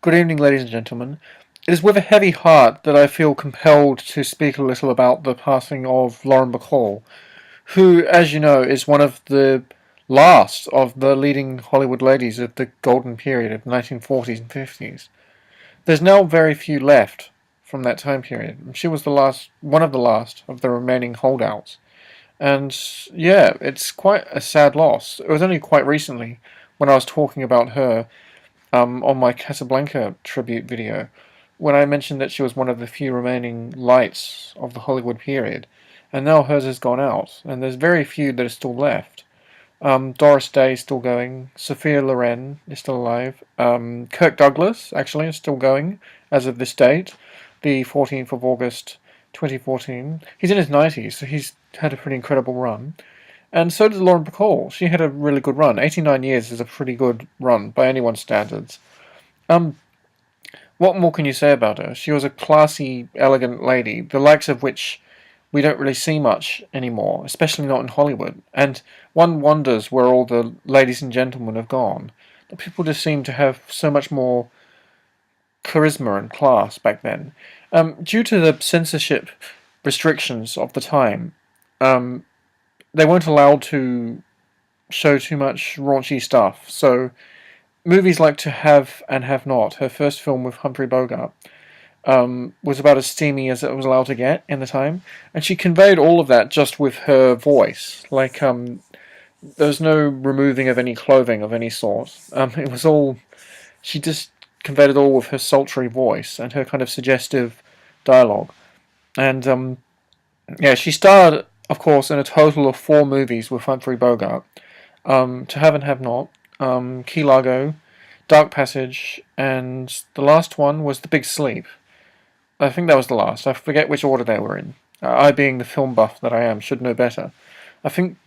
Good evening, ladies and gentlemen. It is with a heavy heart that I feel compelled to speak a little about the passing of Lauren Bacall, who, as you know, is one of the last of the leading Hollywood ladies of the golden period of the 1940s and 50s. There's now very few left from that time period. She was one of the last of the remaining holdouts. And yeah, it's quite a sad loss. It was only quite recently when I was talking about her on my Casablanca tribute video, when I mentioned that she was one of the few remaining lights of the Hollywood period, and now hers has gone out, and there's very few that are still left. Doris Day is still going. Sophia Loren is still alive. Kirk Douglas, actually, is still going as of this date, the 14th of August 2014. He's in his 90s, so he's had a pretty incredible run. And so did Lauren Bacall. She had a really good run. 89 years is a pretty good run by anyone's standards. Um, what more can you say about her? She was a classy, elegant lady, the likes of which we don't really see much anymore, especially not in Hollywood. And one wonders where all the ladies and gentlemen have gone. The people just seem to have so much more charisma and class back then. Due to the censorship restrictions of the time, they weren't allowed to show too much raunchy stuff. So movies like To Have and Have Not, her first film with Humphrey Bogart, was about as steamy as it was allowed to get in the time, and she conveyed all of that just with her voice. Like, there was no removing of any clothing of any sort. It was all, she just conveyed it all with her sultry voice and her kind of suggestive dialogue. And yeah, she starred, of course, in a total of 4 movies with Humphrey Bogart. To Have and Have Not, Key Largo, Dark Passage, and the last one was The Big Sleep. I think that was the last. I forget which order they were in. I, being the film buff that I am, should know better. I think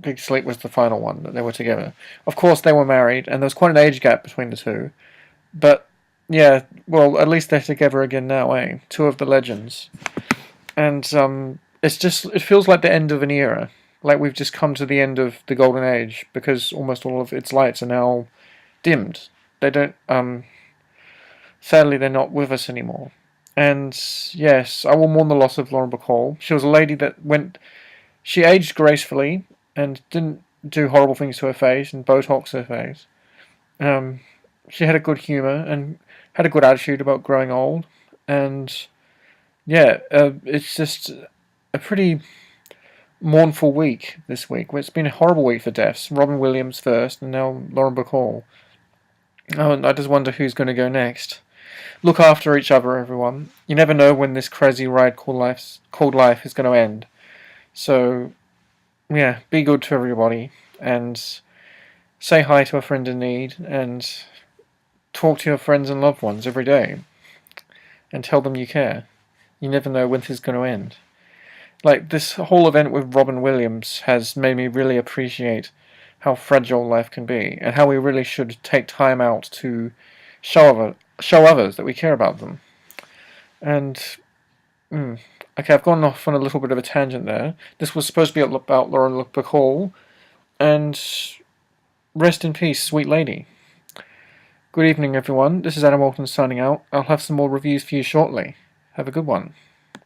Big Sleep was the final one that they were together. Of course, they were married, and there was quite an age gap between the two. But, yeah, well, at least they're together again now, eh? Two of the legends. And, it feels like the end of an era. Like we've just come to the end of the golden age, because almost all of its lights are now dimmed. They don't, sadly they're not with us anymore. And yes, I will mourn the loss of Lauren Bacall. She was a lady that she aged gracefully and didn't do horrible things to her face and Botox her face. She had a good humour and had a good attitude about growing old. And yeah, it's just a pretty mournful week this week. It's been a horrible week for deaths. Robin Williams first, and now Lauren Bacall. Oh, and I just wonder who's going to go next. Look after each other, everyone. You never know when this crazy ride called life is going to end. So, yeah, be good to everybody, and say hi to a friend in need, and talk to your friends and loved ones every day, and tell them you care. You never know when this is going to end. Like, this whole event with Robin Williams has made me really appreciate how fragile life can be, and how we really should take time out to show others that we care about them. And, okay, I've gone off on a little bit of a tangent there. This was supposed to be about Lauren Bacall, and rest in peace, sweet lady. Good evening, everyone. This is Adam Walton signing out. I'll have some more reviews for you shortly. Have a good one.